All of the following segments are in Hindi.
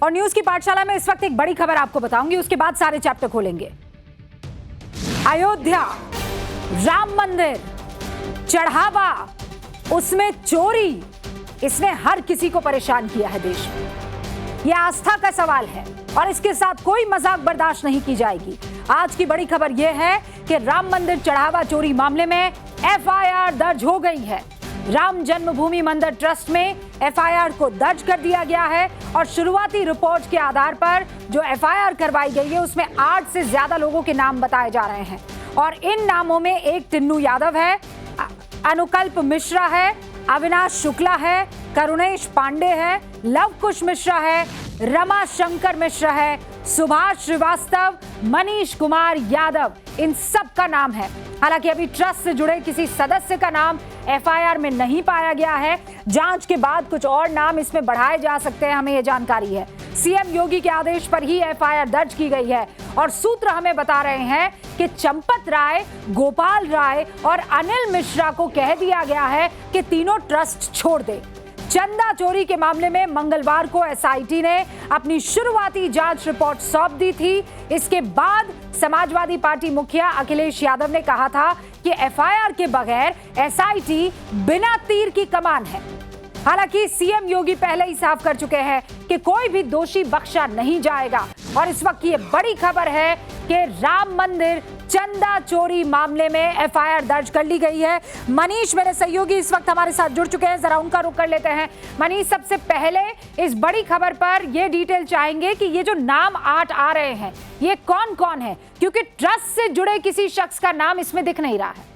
और न्यूज की पाठशाला में इस वक्त एक बड़ी खबर आपको बताऊंगी, उसके बाद सारे चैप्टर खोलेंगे। अयोध्या, राम मंदिर, चढ़ावा, उसमें चोरी, इसने हर किसी को परेशान किया है देश में। यह आस्था का सवाल है और इसके साथ कोई मजाक बर्दाश्त नहीं की जाएगी। आज की बड़ी खबर यह है कि राम मंदिर चढ़ावा चोरी मामले में एफआईआर दर्ज हो गई है। राम जन्मभूमि मंदिर ट्रस्ट में एफआईआर को दर्ज कर दिया गया है और शुरुआती रिपोर्ट के आधार पर जो एफआईआर करवाई गई है उसमें 8 से ज्यादा लोगों के नाम बताए जा रहे हैं और इन नामों में एक टिन्नू यादव है, अनुकल्प मिश्रा है, अविनाश शुक्ला है, करुणेश पांडे है, लवकुश मिश्रा है, रमा शंकर मिश्रा है, सुभाष श्रीवास्तव, मनीष कुमार यादव, इन सब का नाम है। हालांकि अभी ट्रस्ट से जुड़े किसी सदस्य का नाम एफआईआर में नहीं पाया गया है। जांच के बाद कुछ और नाम इसमें बढ़ाए जा सकते हैं, हमें यह जानकारी है। सीएम योगी के आदेश पर ही एफआईआर दर्ज की गई है और सूत्र हमें बता रहे हैं कि चंपत राय, गोपाल राय और अनिल मिश्रा को कह दिया गया है कि तीनों ट्रस्ट छोड़ दे। चंदा चोरी के मामले में मंगलवार को एसआईटी ने अपनी शुरुआती जांच रिपोर्ट सौंप दी थी। इसके बाद समाजवादी पार्टी मुखिया अखिलेश यादव ने कहा था कि एफआईआर के बगैर एसआईटी बिना तीर की कमान है। हालांकि सीएम योगी पहले ही साफ कर चुके हैं कि कोई भी दोषी बख्शा नहीं जाएगा और इस वक्त ये बड़ी खबर है कि राम मंदिर चंदा चोरी मामले में एफआईआर दर्ज कर ली गई है। मनीष मेरे सहयोगी इस वक्त हमारे साथ जुड़ चुके हैं, जरा उनका रुख कर लेते हैं। मनीष, सबसे पहले इस बड़ी खबर पर ये डिटेल चाहेंगे कि ये जो नाम 8 आ रहे हैं ये कौन कौन है, क्योंकि ट्रस्ट से जुड़े किसी शख्स का नाम इसमें दिख नहीं रहा है।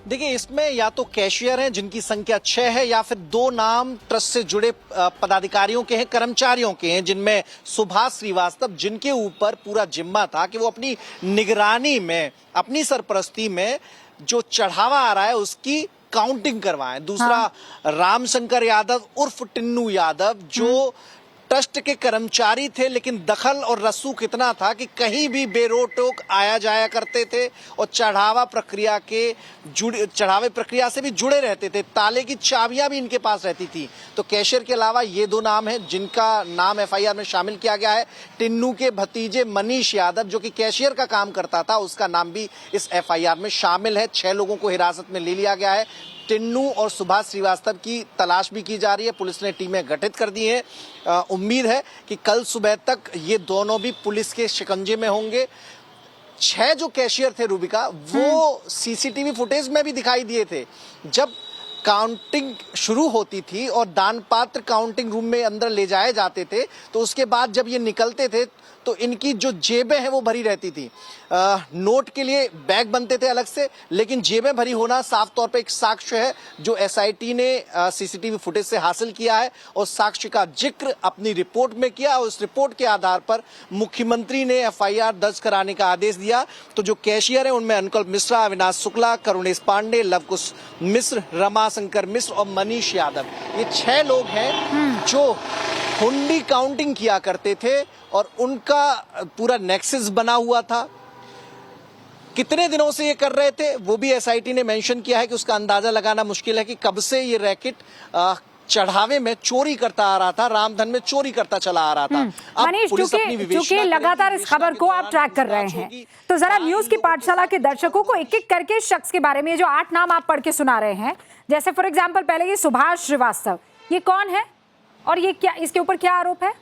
देखिए, इसमें या तो कैशियर हैं जिनकी संख्या 6 है या फिर 2 नाम ट्रस्ट से जुड़े पदाधिकारियों के हैं, कर्मचारियों के हैं, जिनमें सुभाष श्रीवास्तव, जिनके ऊपर पूरा जिम्मा था कि वो अपनी निगरानी में, अपनी सरपरस्ती में जो चढ़ावा आ रहा है उसकी काउंटिंग करवाएं। दूसरा रामशंकर यादव उर्फ टिन्नू यादव, जो ट्रस्ट के कर्मचारी थे लेकिन दखल और रसूख इतना था कि कहीं भी बेरोक आया जाया करते थे और चढ़ावे प्रक्रिया से भी जुड़े रहते थे। ताले की चाबियां भी इनके पास रहती थी। तो कैशियर के अलावा ये 2 नाम हैं जिनका नाम एफआईआर में शामिल किया गया है। टिन्नू के भतीजे मनीष यादव, जो कि कैशियर का काम करता था, उसका नाम भी इस एफआईआर में शामिल है। 6 लोगों को हिरासत में ले लिया गया है। टिन्नू और सुभाष श्रीवास्तव की तलाश भी की जा रही है, पुलिस ने टीमें गठित कर दी हैं। उम्मीद है कि कल सुबह तक ये दोनों भी पुलिस के शिकंजे में होंगे। 6 जो कैशियर थे रूबिका, वो सीसीटीवी फुटेज में भी दिखाई दिए थे। जब काउंटिंग शुरू होती थी और दान पात्र काउंटिंग रूम में अंदर ले जाए जाते थे, तो उसके बाद जब ये निकलते थे तो इनकी जो जेबें हैं वो भरी रहती थी। नोट के लिए बैग बनते थे अलग से, लेकिन जेबें भरी होना साफ तौर पे एक साक्ष्य है जो एसआईटी ने सीसीटीवी फुटेज से हासिल किया है और साक्ष्य का जिक्र अपनी रिपोर्ट में किया और उस रिपोर्ट के आधार पर मुख्यमंत्री ने एफआईआर दर्ज कराने का आदेश दिया। तो जो कैशियर है उनमें अनुकल्प मिश्रा, अविनाश शुक्ला, करुणेश पांडे, लवकुश मिश्र, रमा शंकर मिश्र और मनीष यादव, ये 6 लोग हैं जो हुंडी काउंटिंग किया करते थे और उनका पूरा नेक्सस बना हुआ था। कितने दिनों से ये कर रहे थे वो भी एसआईटी ने मेंशन किया है कि उसका अंदाजा लगाना मुश्किल है कि कब से ये रैकेट चढ़ावे में चोरी करता आ रहा था, रामधन में चोरी करता चला आ रहा था। मनीष, चूंकि लगातार इस खबर को आप ट्रैक कर रहे हैं, तो जरा न्यूज की पाठशाला के दर्शकों को एक एक करके शख्स के बारे में जो 8 नाम आप पढ़ के सुना रहे हैं, जैसे फॉर एग्जाम्पल पहले ये सुभाष श्रीवास्तव, ये कौन है और ये क्या, इसके ऊपर क्या आरोप है?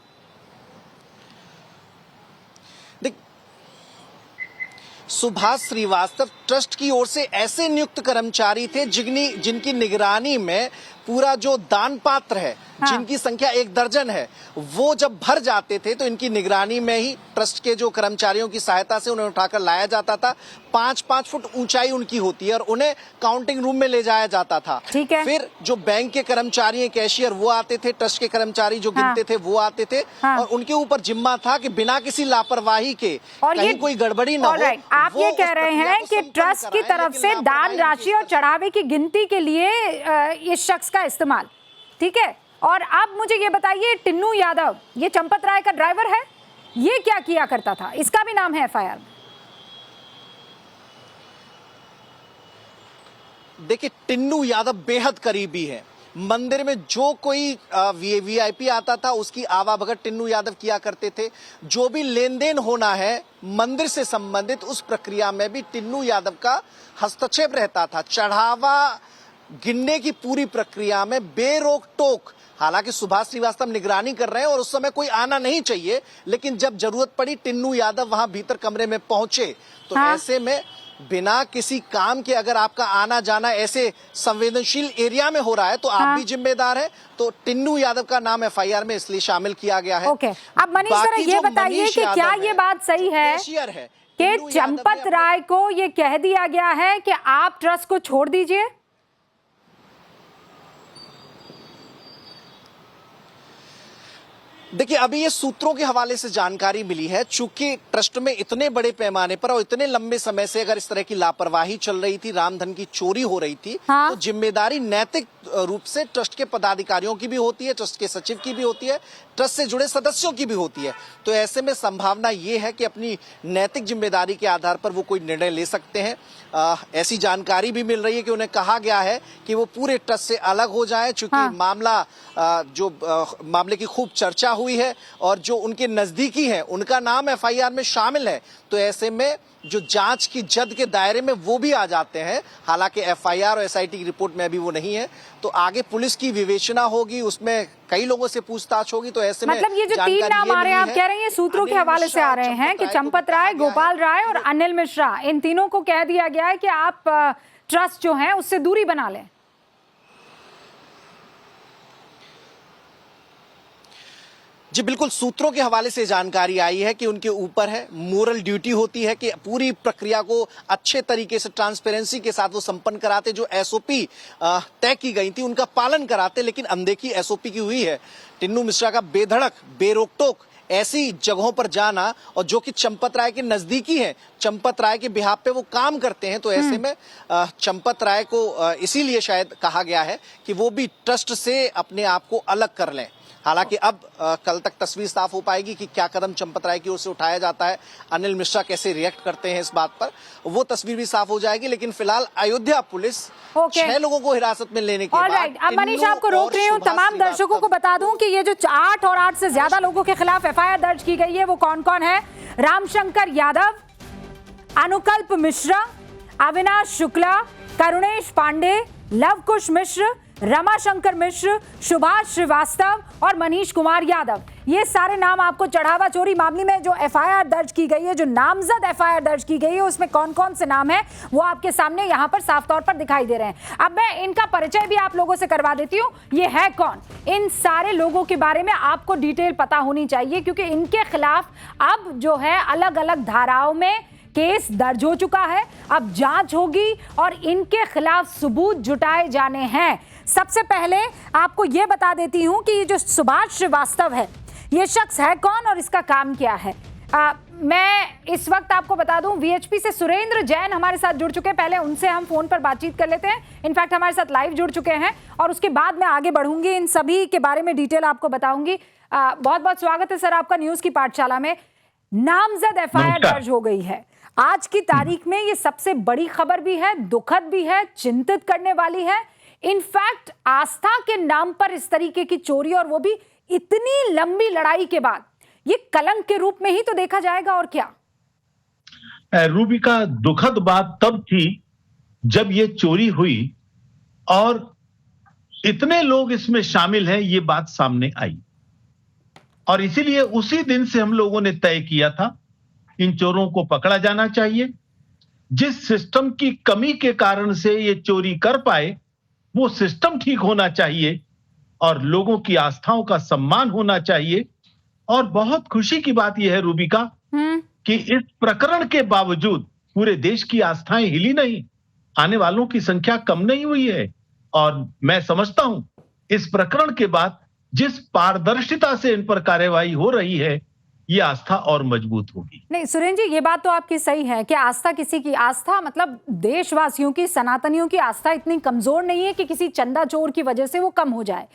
सुभाष श्रीवास्तव ट्रस्ट की ओर से ऐसे नियुक्त कर्मचारी थे जिनकी निगरानी में पूरा जो दान पात्र है, जिनकी संख्या 1 दर्जन है, वो जब भर जाते थे तो इनकी निगरानी में ही ट्रस्ट के जो कर्मचारियों की सहायता से उन्हें उठाकर लाया जाता था। 5-5 फुट ऊंचाई उनकी होती है और उन्हें काउंटिंग रूम में ले जाया जाता था। ठीक है। फिर जो बैंक के कर्मचारी, कैशियर, वो आते थे, ट्रस्ट के कर्मचारी जो गिनते थे वो आते थे और उनके ऊपर जिम्मा था कि बिना किसी लापरवाही के कहीं कोई गड़बड़ी न हो। आप ये कह रहे हैं कि ट्रस्ट की तरफ से दान राशि और चढ़ावे की गिनती के लिए इस शख्स का इस्तेमाल, ठीक है। और अब मुझे ये बताइए, टिन्नू यादव ये चंपत राय का ड्राइवर है, ये क्या किया करता था? इसका भी नाम है एफआईआर में। देखिए, टिन्नू यादव बेहद करीबी है मंदिर में जो कोई वीआईपी आता था उसकी आवाभगत टिन्नू यादव किया करते थे। जो भी लेन देन होना है मंदिर से संबंधित उस प्रक्रिया में भी टिन्नू यादव का हस्तक्षेप रहता था। चढ़ावा गिनने की पूरी प्रक्रिया में बेरोक टोक, हालांकि सुभाष श्रीवास्तव निगरानी कर रहे हैं और उस समय कोई आना नहीं चाहिए, लेकिन जब जरूरत पड़ी टिन्नू यादव वहां भीतर कमरे में पहुंचे तो ऐसे में बिना किसी काम के अगर आपका आना जाना ऐसे संवेदनशील एरिया में हो रहा है तो आप भी जिम्मेदार है। तो टिन्नू यादव का नाम एफआईआर में इसलिए शामिल किया गया है। ओके, अब मनीष सर ये बताइए कि क्या ये बात सही है कि चंपत राय को ये कह दिया गया है कि आप ट्रस्ट को छोड़ दीजिए? देखिए, अभी ये सूत्रों के हवाले से जानकारी मिली है। चूंकि ट्रस्ट में इतने बड़े पैमाने पर और इतने लंबे समय से अगर इस तरह की लापरवाही चल रही थी, रामधन की चोरी हो रही थी, तो जिम्मेदारी नैतिक रूप से ट्रस्ट के पदाधिकारियों की भी होती है, ट्रस्ट के सचिव की भी होती है, ट्रस्ट से जुड़े सदस्यों की भी होती है। तो ऐसे में संभावना ये है कि अपनी नैतिक जिम्मेदारी के आधार पर वो कोई निर्णय ले सकते हैं। ऐसी जानकारी भी मिल रही है कि उन्हें कहा गया है कि वो पूरे ट्रस्ट से अलग हो जाएं, चूंकि मामले की खूब चर्चा हुई है और जो उनके नजदीकी हैं उनका नाम एफआईआर में शामिल है। तो ऐसे में जो जांच की जद के दायरे में वो भी आ जाते हैं। हालांकि एफआईआर और एसआईटी की रिपोर्ट में अभी वो नहीं है, तो आगे पुलिस की विवेचना होगी, उसमें कई लोगों से पूछताछ होगी। तो ऐसे में मतलब ये जो 3 नाम आ रहे हैं, आप कह रहे हैं सूत्रों के हवाले से आ रहे हैं कि चंपत राय, गोपाल राय और अनिल मिश्रा, इन तीनों को कह दिया गया है कि आप ट्रस्ट जो है उससे दूरी बना लें। जी बिल्कुल, सूत्रों के हवाले से जानकारी आई है कि उनके ऊपर है मोरल ड्यूटी होती है कि पूरी प्रक्रिया को अच्छे तरीके से ट्रांसपेरेंसी के साथ वो संपन्न कराते, जो एसओपी तय की गई थी उनका पालन कराते, लेकिन अनदेखी एसओपी की हुई है। टिन्नू मिश्रा का बेधड़क बेरोकटोक ऐसी जगहों पर जाना, और जो कि चंपत राय के नजदीकी है, चंपत राय के बिहाफ पे वो काम करते हैं, तो ऐसे में चंपत राय को इसीलिए शायद कहा गया है कि वो भी ट्रस्ट से अपने आप को अलग कर लें। हालांकि अब कल तक तस्वीर साफ हो पाएगी कि क्या कदम चंपत राय की ओर से उठाया जाता है, अनिल मिश्रा कैसे रिएक्ट करते हैं इस बात पर, वो तस्वीर भी साफ हो जाएगी। लेकिन फिलहाल अयोध्या पुलिस 6 लोगों को हिरासत में लेने के बाद, अब मनीष आपको रोक रही हूँ, तमाम दर्शकों को बता दूं कि ये जो 8 और 8 से ज्यादा लोगों के खिलाफ एफआईआर दर्ज की गई है वो कौन कौन है? रामशंकर यादव, अनुकल्प मिश्रा, अविनाश शुक्ला, करुणेश पांडे, लवकुश मिश्र, रमाशंकर मिश्र, सुभाष श्रीवास्तव और मनीष कुमार यादव। ये सारे नाम आपको चढ़ावा चोरी मामले में जो एफआईआर दर्ज की गई है, जो नामजद एफआईआर दर्ज की गई है, उसमें कौन कौन से नाम है वो आपके सामने यहाँ पर साफ तौर पर दिखाई दे रहे हैं। अब मैं इनका परिचय भी आप लोगों से करवा देती हूँ। ये है कौन? इन सारे लोगों के बारे में आपको डिटेल पता होनी चाहिए, क्योंकि इनके खिलाफ अब जो है अलग अलग धाराओं में केस दर्ज हो चुका है। अब जांच होगी और इनके खिलाफ सबूत जुटाए जाने हैं। सबसे पहले आपको यह बता देती हूं कि ये जो सुभाष श्रीवास्तव है, ये शख्स है कौन और इसका काम क्या है। मैं इस वक्त आपको बता दूं, वीएचपी से सुरेंद्र जैन हमारे साथ जुड़ चुके हैं। पहले उनसे हम फोन पर बातचीत कर लेते हैं। इनफैक्ट हमारे साथ लाइव जुड़ चुके हैं और उसके बाद मैं आगे बढ़ूंगी, इन सभी के बारे में डिटेल आपको बताऊंगी। बहुत बहुत स्वागत है सर आपका न्यूज की पाठशाला में। नामजद एफआईआर दर्ज हो गई है आज की तारीख में। ये सबसे बड़ी खबर भी है, दुखद भी है, चिंतित करने वाली है। इनफैक्ट आस्था के नाम पर इस तरीके की चोरी, और वो भी इतनी लंबी लड़ाई के बाद, ये कलंक के रूप में ही तो देखा जाएगा। और क्या रूबी का दुखद बात तब थी जब ये चोरी हुई और इतने लोग इसमें शामिल हैं, ये बात सामने आई। और इसीलिए उसी दिन से हम लोगों ने तय किया था इन चोरों को पकड़ा जाना चाहिए। जिस सिस्टम की कमी के कारण से ये चोरी कर पाए, वो सिस्टम ठीक होना चाहिए और लोगों की आस्थाओं का सम्मान होना चाहिए। और बहुत खुशी की बात यह है रूबिका कि इस प्रकरण के बावजूद पूरे देश की आस्थाएं हिली नहीं, आने वालों की संख्या कम नहीं हुई है। और मैं समझता हूं इस प्रकरण के बाद जिस पारदर्शिता से इन पर कार्यवाही हो रही है, ये आस्था और मजबूत होगी। नहीं सुरेंद्र जी, ये बात तो आपकी सही है कि आस्था, किसी की आस्था मतलब देशवासियों की, सनातनियों की आस्था इतनी कमजोर नहीं है कि किसी चंदा चोर की वजह से वो कम हो जाए।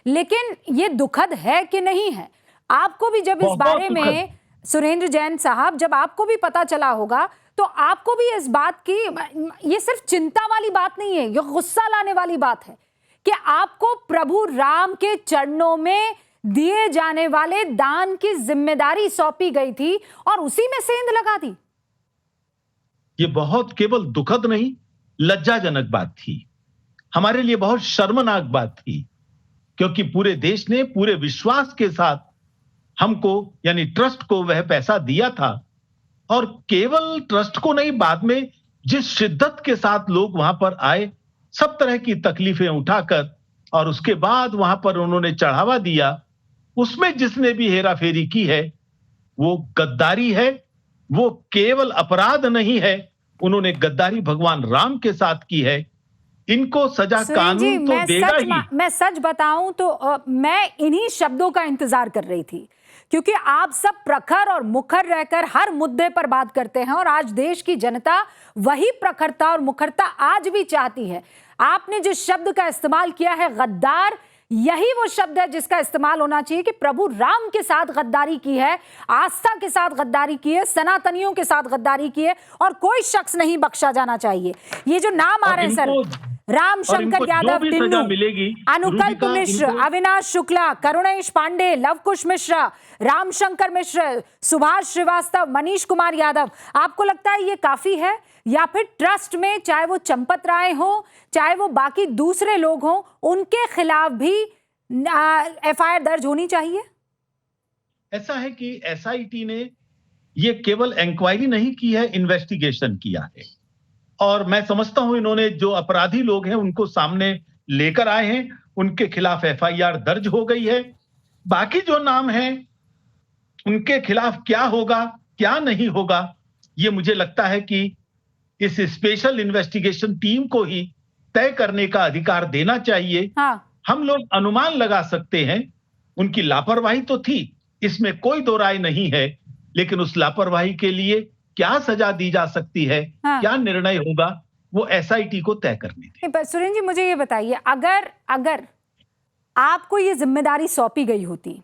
लेकिन ये दुखद है कि नहीं है? आपको भी जब इस बारे में, सुरेंद्र जैन साहब, जब आपको भी पता चला होगा तो आपको भी इस बात की, ये सिर्फ चिंता वाली बात नहीं है, ये गुस्सा लाने वाली बात है कि आपको प्रभु राम के चरणों में दिए जाने वाले दान की जिम्मेदारी सौंपी गई थी और उसी में सेंध लगा दी। ये बहुत केवल दुखद नहीं, लज्जाजनक बात थी। हमारे लिए बहुत शर्मनाक बात थी, क्योंकि पूरे देश ने पूरे विश्वास के साथ हमको यानी ट्रस्ट को वह पैसा दिया था, और केवल ट्रस्ट को नहीं, बाद में जिस शिद्दत के साथ लोग वहां पर आए, सब तरह की तकलीफें उठाकर, और उसके बाद वहां पर उन्होंने चढ़ावा दिया, उसमें जिसने भी हेराफेरी की है वो गद्दारी है। वो केवल अपराध नहीं है, उन्होंने गद्दारी भगवान राम के साथ की है। इनको सजा कानून तो देगा ही। मैं सच बताऊं तो मैं इन्हीं शब्दों का इंतजार कर रही थी, क्योंकि आप सब प्रखर और मुखर रहकर हर मुद्दे पर बात करते हैं और आज देश की जनता वही प्रखरता और मुखरता आज भी चाहती है। आपने जिस शब्द का इस्तेमाल किया है गद्दार, यही वो शब्द है जिसका इस्तेमाल होना चाहिए कि प्रभु राम के साथ गद्दारी की है, आस्था के साथ गद्दारी की है, सनातनियों के साथ गद्दारी की है, और कोई शख्स नहीं बख्शा जाना चाहिए। ये जो नाम आ रहे हैं सर, रामशंकर यादव, टिन्नू, अनुकल्प मिश्र, अविनाश शुक्ला, करुणेश पांडे, लवकुश मिश्रा, रामशंकर मिश्र, सुभाष श्रीवास्तव, मनीष कुमार यादव, आपको लगता है ये काफी है, या फिर ट्रस्ट में चाहे वो चंपत राय हो चाहे वो बाकी दूसरे लोग हों, उनके खिलाफ भी एफआईआर दर्ज होनी चाहिए? ऐसा है कि एसआईटी ने ये केवल इंक्वायरी नहीं की है, इन्वेस्टिगेशन किया है, और मैं समझता हूं इन्होंने जो अपराधी लोग हैं उनको सामने लेकर आए हैं, उनके खिलाफ एफआईआर दर्ज हो गई है। बाकी जो नाम हैं उनके खिलाफ क्या होगा क्या नहीं होगा, ये मुझे लगता है कि इस स्पेशल इन्वेस्टिगेशन टीम को ही तय करने का अधिकार देना चाहिए। हाँ। हम लोग अनुमान लगा सकते हैं, उनकी लापरवाही तो थी, इसमें कोई दो राय नहीं है, लेकिन उस लापरवाही के लिए क्या सजा दी जा सकती है, हाँ। क्या निर्णय होगा, वो एसआईटी को तय करने दें। पर सुरेंद्र जी मुझे ये बताइए, अगर आपको ये जिम्मेदारी सौंपी गई होती,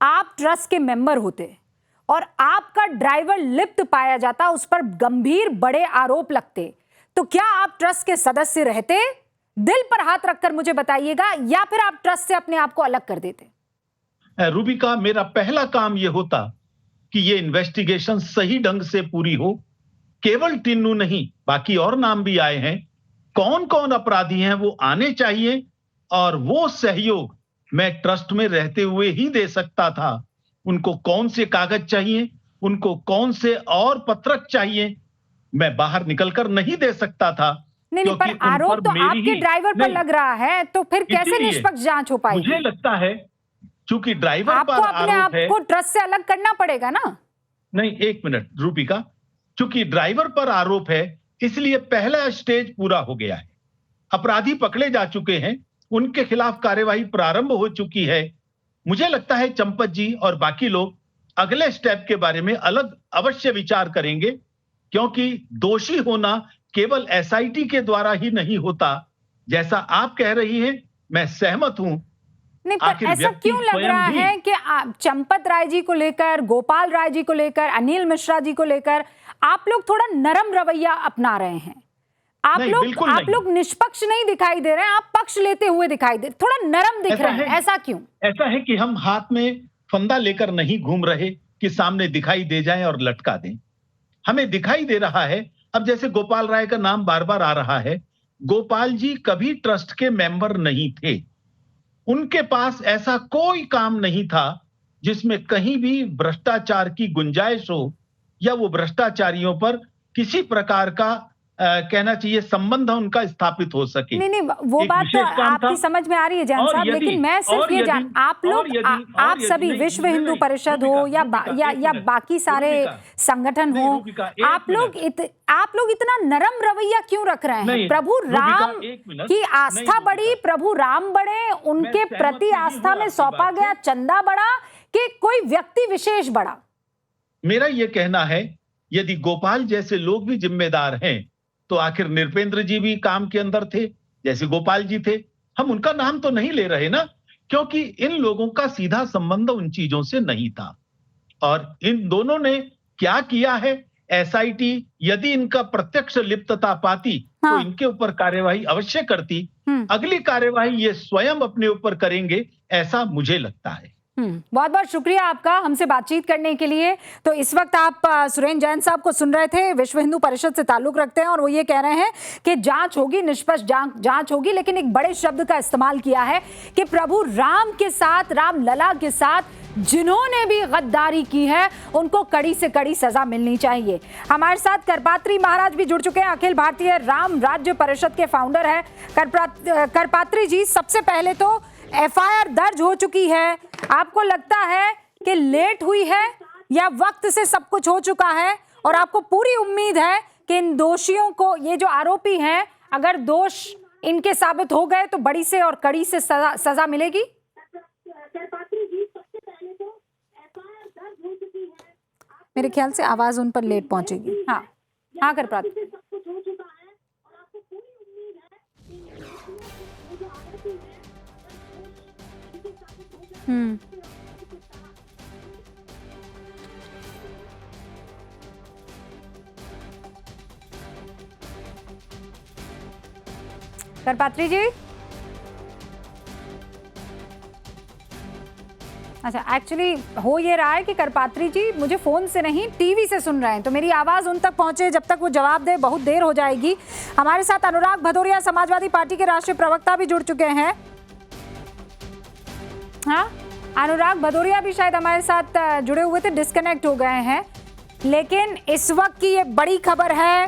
आप ट्रस्ट के मेंबर होते और आपका ड्राइवर लिप्त पाया जाता, उस पर गंभीर बड़े आरोप लगते, तो क्या आप ट्रस्ट के सदस्य रहते? दिल पर हाथ रखकर मुझे बताइएगा, या फिर आप ट्रस्ट से अपने आप को अलग कर देते? रूबिका, मेरा पहला काम यह होता कि ये इन्वेस्टिगेशन सही ढंग से पूरी हो। केवल टिन्नू नहीं, बाकी और नाम भी आए हैं, कौन कौन अपराधी हैं वो आने चाहिए, और वो सहयोग मैं ट्रस्ट में रहते हुए ही दे सकता था। उनको कौन से कागज चाहिए, उनको कौन से और पत्रक चाहिए, मैं बाहर निकलकर नहीं दे सकता था। नहीं, पर आरोप तो आपके ड्राइवर पर लग रहा है, तो फिर कैसे निष्पक्ष जांच हो पाएगी? मुझे लगता है क्योंकि ड्राइवर आपको पर अपने आरोप आप है, को ट्रस्ट से अलग करना पड़ेगा ना। नहीं, एक मिनट रूपिका, क्योंकि ड्राइवर पर आरोप है इसलिए पहला स्टेज पूरा हो गया है, अपराधी पकड़े जा चुके हैं, उनके खिलाफ कार्यवाही प्रारंभ हो चुकी है। मुझे लगता है चंपत जी और बाकी लोग अगले स्टेप के बारे में अलग अवश्य विचार करेंगे, क्योंकि दोषी होना केवल एसआईटी के द्वारा ही नहीं होता। जैसा आप कह रही हैं, मैं सहमत हूं। नहीं, पर ऐसा क्यों लग रहा है कि चंपत राय जी को लेकर, गोपाल राय जी को लेकर, अनिल मिश्रा जी को लेकर आप लोग थोड़ा नरम रवैया अपना रहे हैं? आप लोग निष्पक्ष नहीं दिखाई दे रहे हैं, आप पक्ष लेते हुए दिखाई दे, थोड़ा नरम दिख रहे हैं, ऐसा क्यों? ऐसा है कि हम हाथ में फंदा लेकर नहीं घूम रहे कि सामने दिखाई दे जाए और लटका दें। हमें दिखाई दे रहा है, अब जैसे गोपाल राय का नाम बार बार आ रहा है, गोपाल जी कभी ट्रस्ट के मेंबर नहीं थे, उनके पास ऐसा कोई काम नहीं था जिसमें कहीं भी भ्रष्टाचार की गुंजाइश हो, या वो भ्रष्टाचारियों पर किसी प्रकार का कहना चाहिए संबंध उनका स्थापित हो सके। नहीं, वो बात तो आपकी समझ में आ रही है जैन साहब, लेकिन मैं सिर्फ ये आप सभी विश्व हिंदू परिषद हो या बाकी सारे संगठन हो, आप लोग इतना नरम रवैया क्यों रख रहे हैं? प्रभु राम की आस्था बढ़ी, प्रभु राम बढ़े, उनके प्रति आस्था में सौंपा गया चंदा बढ़ा कि कोई व्यक्ति विशेष बढ़ा? मेरा यह कहना है, यदि गोपाल जैसे लोग भी जिम्मेदार हैं, तो आखिर नृपेंद्र जी भी काम के अंदर थे जैसे गोपाल जी थे। हम उनका नाम तो नहीं ले रहे ना, क्योंकि इन लोगों का सीधा संबंध उन चीजों से नहीं था। और इन दोनों ने क्या किया है, एसआईटी यदि इनका प्रत्यक्ष लिप्तता पाती तो इनके ऊपर कार्यवाही अवश्य करती, अगली कार्यवाही ये स्वयं अपने ऊपर करेंगे, ऐसा मुझे लगता है। बहुत बहुत शुक्रिया आपका हमसे बातचीत करने के लिए। तो इस वक्त आप सुरेंद्र जैन साहब को सुन रहे थे, विश्व हिंदू परिषद से ताल्लुक रखते हैं और वो ये कह रहे हैं कि जांच होगी, निष्पक्ष जांच होगी, लेकिन एक बड़े शब्द का इस्तेमाल किया है कि प्रभु राम के साथ, राम लला के साथ जिन्होंने भी गद्दारी की है उनको कड़ी से कड़ी सजा मिलनी चाहिए। हमारे साथ करपात्री महाराज भी जुड़ चुके हैं, अखिल भारतीय राम राज्य परिषद के फाउंडर है। करपात्री जी, सबसे पहले तो एफआईआर दर्ज हो चुकी है, आपको लगता है कि लेट हुई है या वक्त से सब कुछ हो चुका है, और आपको पूरी उम्मीद है कि इन दोषियों को, ये जो आरोपी हैं, अगर दोष इनके साबित हो गए तो बड़ी से और कड़ी से सजा मिलेगी? मेरे ख्याल से आवाज उन पर लेट पहुंचेगी। हाँ हाँ करपात्री। करपात्री जी, अच्छा, एक्चुअली हो ये रहा है कि करपात्री जी मुझे फोन से नहीं टीवी से सुन रहे हैं, तो मेरी आवाज उन तक पहुंचे, जब तक वो जवाब दे बहुत देर हो जाएगी। हमारे साथ अनुराग भदौरिया, समाजवादी पार्टी के राष्ट्रीय प्रवक्ता, भी जुड़ चुके हैं। हाँ, अनुराग भदौरिया भी शायद हमारे साथ जुड़े हुए थे, डिस्कनेक्ट हो गए हैं। लेकिन इस वक्त की ये बड़ी खबर है,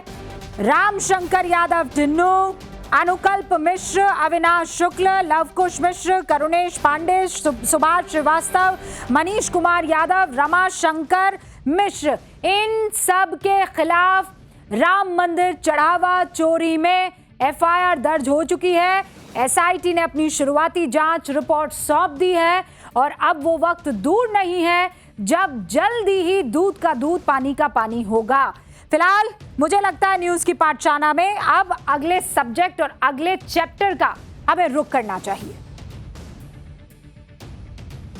रामशंकर यादव टिन्नू, अनुकल्प मिश्र, अविनाश शुक्ल, लवकुश मिश्र, करुणेश पांडे, सुभाष श्रीवास्तव, मनीष कुमार यादव, रमाशंकर मिश्र, इन सब के खिलाफ राम मंदिर चढ़ावा चोरी में एफआईआर दर्ज हो चुकी है। एसआईटी ने अपनी शुरुआती जांच रिपोर्ट सौंप दी है और अब वो वक्त दूर नहीं है जब जल्दी ही दूध का दूध, पानी का पानी होगा। फिलहाल मुझे लगता है न्यूज़ की पाठशाला में अब अगले सब्जेक्ट और अगले चैप्टर का हमें रुख करना चाहिए।